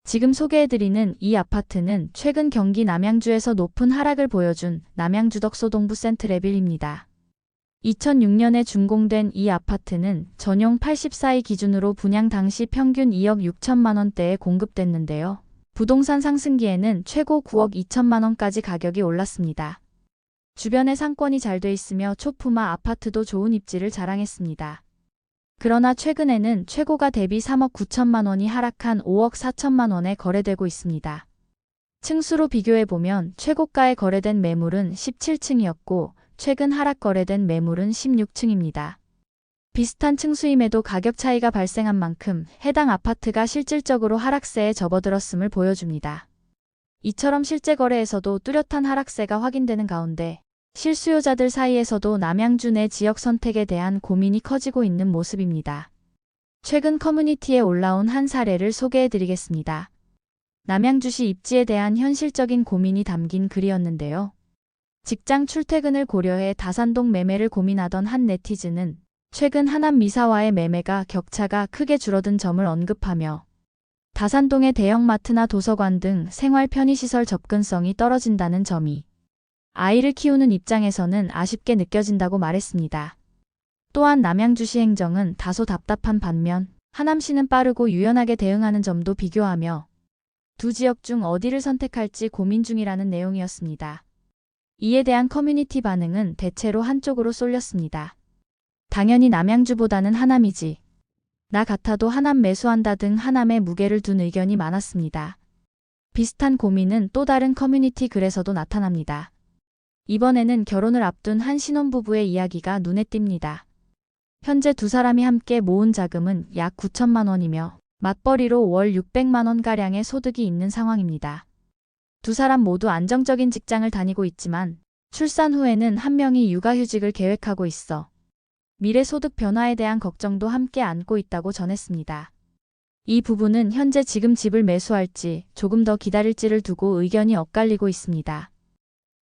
지금 소개해드리는 이 아파트는 최근 경기 남양주에서 높은 하락을 보여준 남양주 덕소동부 센트레빌입니다. 2006년에 준공된 이 아파트는 전용 84이 기준으로 분양 당시 평균 2억 6천만 원대에 공급됐는데요. 부동산 상승기에는 최고 9억 2천만 원까지 가격이 올랐습니다. 주변에 상권이 잘 돼 있으며 초품화 아파트도 좋은 입지를 자랑했습니다. 그러나 최근에는 최고가 대비 3억 9천만 원이 하락한 5억 4천만 원에 거래되고 있습니다. 층수로 비교해보면 최고가에 거래된 매물은 17층이었고 최근 하락 거래된 매물은 16층입니다. 비슷한 층수임에도 가격 차이가 발생한 만큼 해당 아파트가 실질적으로 하락세에 접어들었음을 보여줍니다. 이처럼 실제 거래에서도 뚜렷한 하락세가 확인되는 가운데 실수요자들 사이에서도 남양주 내 지역 선택에 대한 고민이 커지고 있는 모습입니다. 최근 커뮤니티에 올라온 한 사례를 소개해드리겠습니다. 남양주시 입지에 대한 현실적인 고민이 담긴 글이었는데요. 직장 출퇴근을 고려해 다산동 매매를 고민하던 한 네티즌은 최근 하남 미사와의 매매가 격차가 크게 줄어든 점을 언급하며 다산동의 대형마트나 도서관 등 생활 편의시설 접근성이 떨어진다는 점이 아이를 키우는 입장에서는 아쉽게 느껴진다고 말했습니다. 또한 남양주시 행정은 다소 답답한 반면 하남시는 빠르고 유연하게 대응하는 점도 비교하며 두 지역 중 어디를 선택할지 고민 중이라는 내용이었습니다. 이에 대한 커뮤니티 반응은 대체로 한쪽으로 쏠렸습니다. 당연히 남양주보다는 하남이지. 나 같아도 하남 매수한다 등 하남에 무게를 둔 의견이 많았습니다. 비슷한 고민은 또 다른 커뮤니티 글에서도 나타납니다. 이번에는 결혼을 앞둔 한 신혼부부의 이야기가 눈에 띕니다. 현재 두 사람이 함께 모은 자금은 약 9천만 원이며 맞벌이로 월 600만 원가량의 소득이 있는 상황입니다. 두 사람 모두 안정적인 직장을 다니고 있지만 출산 후에는 한 명이 육아휴직을 계획하고 있어 미래 소득 변화에 대한 걱정도 함께 안고 있다고 전했습니다. 이 부부는 현재 지금 집을 매수할지 조금 더 기다릴지를 두고 의견이 엇갈리고 있습니다.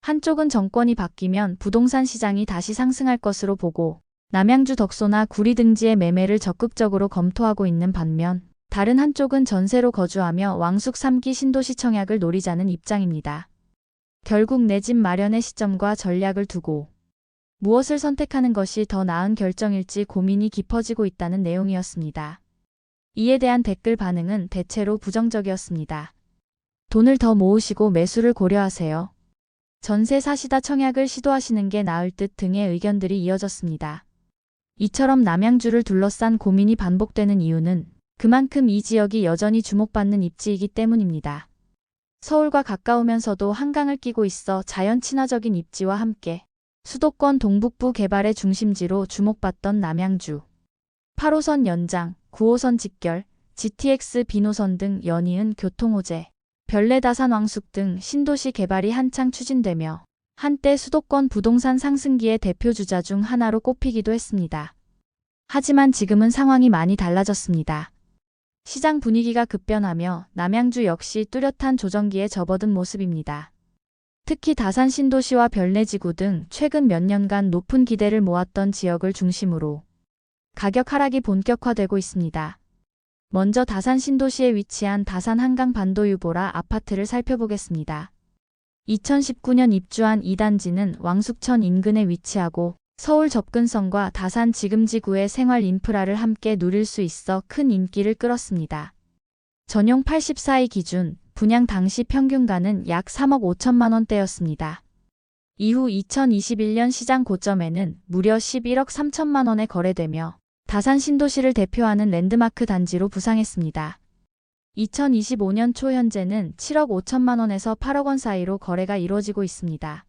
한쪽은 정권이 바뀌면 부동산 시장이 다시 상승할 것으로 보고 남양주 덕소나 구리 등지의 매매를 적극적으로 검토하고 있는 반면 다른 한쪽은 전세로 거주하며 왕숙 3기 신도시 청약을 노리자는 입장입니다. 결국 내 집 마련의 시점과 전략을 두고 무엇을 선택하는 것이 더 나은 결정일지 고민이 깊어지고 있다는 내용이었습니다. 이에 대한 댓글 반응은 대체로 부정적이었습니다. 돈을 더 모으시고 매수를 고려하세요. 전세 사시다 청약을 시도하시는 게 나을 듯 등의 의견들이 이어졌습니다. 이처럼 남양주를 둘러싼 고민이 반복되는 이유는 그만큼 이 지역이 여전히 주목받는 입지이기 때문입니다. 서울과 가까우면서도 한강을 끼고 있어 자연 친화적인 입지와 함께 수도권 동북부 개발의 중심지로 주목받던 남양주. 8호선 연장, 9호선 직결, GTX 비노선 등 연이은 교통호재, 별내다산 왕숙 등 신도시 개발이 한창 추진되며 한때 수도권 부동산 상승기의 대표주자 중 하나로 꼽히기도 했습니다. 하지만 지금은 상황이 많이 달라졌습니다. 시장 분위기가 급변하며 남양주 역시 뚜렷한 조정기에 접어든 모습입니다. 특히 다산 신도시와 별내지구 등 최근 몇 년간 높은 기대를 모았던 지역을 중심으로 가격 하락이 본격화되고 있습니다. 먼저 다산 신도시에 위치한 다산 한강 반도유보라 아파트를 살펴보겠습니다. 2019년 입주한 이 단지는 왕숙천 인근에 위치하고 서울 접근성과 다산 지금지구의 생활 인프라를 함께 누릴 수 있어 큰 인기를 끌었습니다. 전용 84이 기준 분양 당시 평균가는 약 3억 5천만 원대였습니다. 이후 2021년 시장 고점에는 무려 11억 3천만 원에 거래되며 다산 신도시를 대표하는 랜드마크 단지로 부상했습니다. 2025년 초 현재는 7억 5천만 원에서 8억 원 사이로 거래가 이루어지고 있습니다.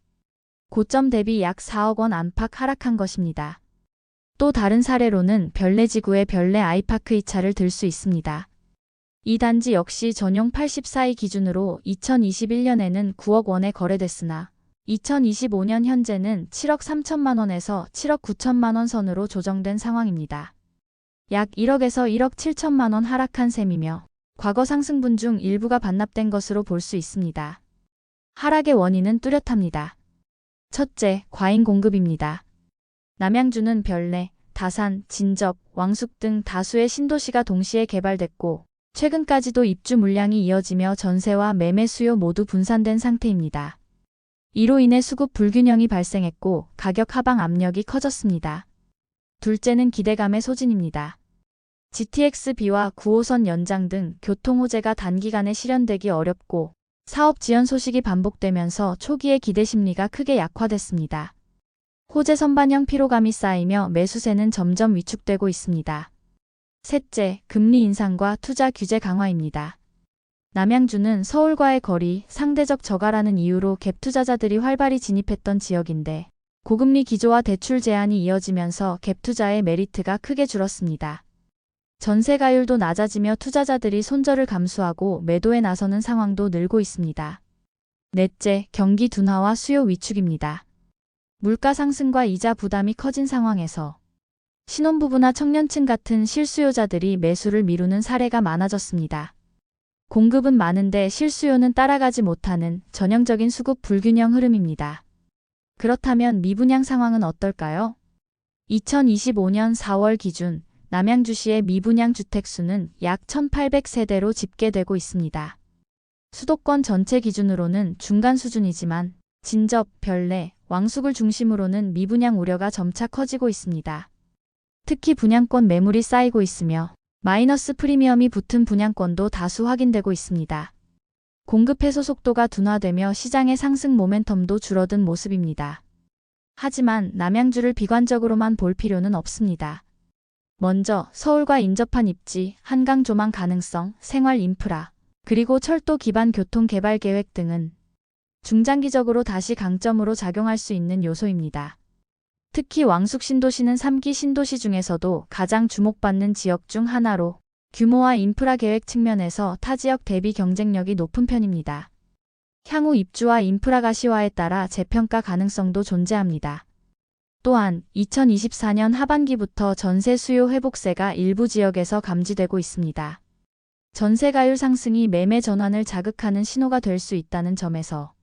고점 대비 약 4억 원 안팎 하락한 것입니다. 또 다른 사례로는 별내지구의 별내 아이파크 2차를 들 수 있습니다. 이 단지 역시 전용 84이 기준으로 2021년에는 9억 원에 거래됐으나 2025년 현재는 7억 3천만 원에서 7억 9천만 원 선으로 조정된 상황입니다. 약 1억에서 1억 7천만 원 하락한 셈이며 과거 상승분 중 일부가 반납된 것으로 볼 수 있습니다. 하락의 원인은 뚜렷합니다. 첫째, 과잉 공급입니다. 남양주는 별내, 다산, 진접, 왕숙 등 다수의 신도시가 동시에 개발됐고 최근까지도 입주 물량이 이어지며 전세와 매매 수요 모두 분산된 상태입니다. 이로 인해 수급 불균형이 발생했고 가격 하방 압력이 커졌습니다. 둘째는 기대감의 소진입니다. GTX-B와 9호선 연장 등 교통 호재가 단기간에 실현되기 어렵고 사업 지연 소식이 반복되면서 초기의 기대 심리가 크게 약화됐습니다. 호재 선반영 피로감이 쌓이며 매수세는 점점 위축되고 있습니다. 셋째, 금리 인상과 투자 규제 강화입니다. 남양주는 서울과의 거리, 상대적 저가라는 이유로 갭 투자자들이 활발히 진입했던 지역인데 고금리 기조와 대출 제한이 이어지면서 갭 투자의 메리트가 크게 줄었습니다. 전세 가율도 낮아지며 투자자들이 손절을 감수하고 매도에 나서는 상황도 늘고 있습니다. 넷째, 경기 둔화와 수요 위축입니다. 물가 상승과 이자 부담이 커진 상황에서 신혼부부나 청년층 같은 실수요자들이 매수를 미루는 사례가 많아졌습니다. 공급은 많은데 실수요는 따라가지 못하는 전형적인 수급 불균형 흐름입니다. 그렇다면 미분양 상황은 어떨까요? 2025년 4월 기준 남양주시의 미분양 주택수는 약 1,800세대로 집계되고 있습니다. 수도권 전체 기준으로는 중간 수준이지만 진접, 별내, 왕숙을 중심으로는 미분양 우려가 점차 커지고 있습니다. 특히 분양권 매물이 쌓이고 있으며 마이너스 프리미엄이 붙은 분양권도 다수 확인되고 있습니다. 공급 해소 속도가 둔화되며 시장의 상승 모멘텀도 줄어든 모습입니다. 하지만 남양주를 비관적으로만 볼 필요는 없습니다. 먼저 서울과 인접한 입지, 한강 조망 가능성, 생활 인프라, 그리고 철도 기반 교통 개발 계획 등은 중장기적으로 다시 강점으로 작용할 수 있는 요소입니다. 특히 왕숙 신도시는 3기 신도시 중에서도 가장 주목받는 지역 중 하나로 규모와 인프라 계획 측면에서 타 지역 대비 경쟁력이 높은 편입니다. 향후 입주와 인프라 가시화에 따라 재평가 가능성도 존재합니다. 또한 2024년 하반기부터 전세 수요 회복세가 일부 지역에서 감지되고 있습니다. 전세 가율 상승이 매매 전환을 자극하는 신호가 될 수 있다는 점에서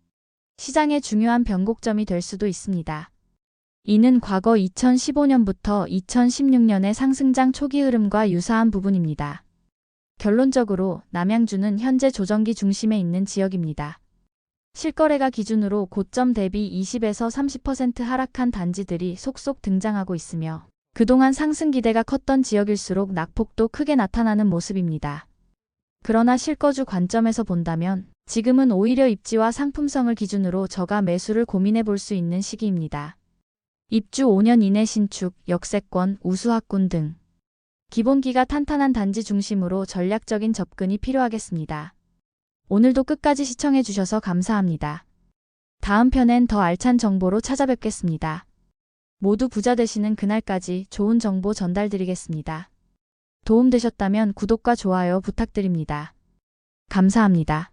시장의 중요한 변곡점이 될 수도 있습니다. 이는 과거 2015년부터 2016년의 상승장 초기 흐름과 유사한 부분입니다. 결론적으로 남양주는 현재 조정기 중심에 있는 지역입니다. 실거래가 기준으로 고점 대비 20에서 30% 하락한 단지들이 속속 등장하고 있으며 그동안 상승 기대가 컸던 지역일수록 낙폭도 크게 나타나는 모습입니다. 그러나 실거주 관점에서 본다면 지금은 오히려 입지와 상품성을 기준으로 저가 매수를 고민해 볼 수 있는 시기입니다. 입주 5년 이내 신축, 역세권, 우수학군 등 기본기가 탄탄한 단지 중심으로 전략적인 접근이 필요하겠습니다. 오늘도 끝까지 시청해 주셔서 감사합니다. 다음 편엔 더 알찬 정보로 찾아뵙겠습니다. 모두 부자 되시는 그날까지 좋은 정보 전달드리겠습니다. 도움되셨다면 구독과 좋아요 부탁드립니다. 감사합니다.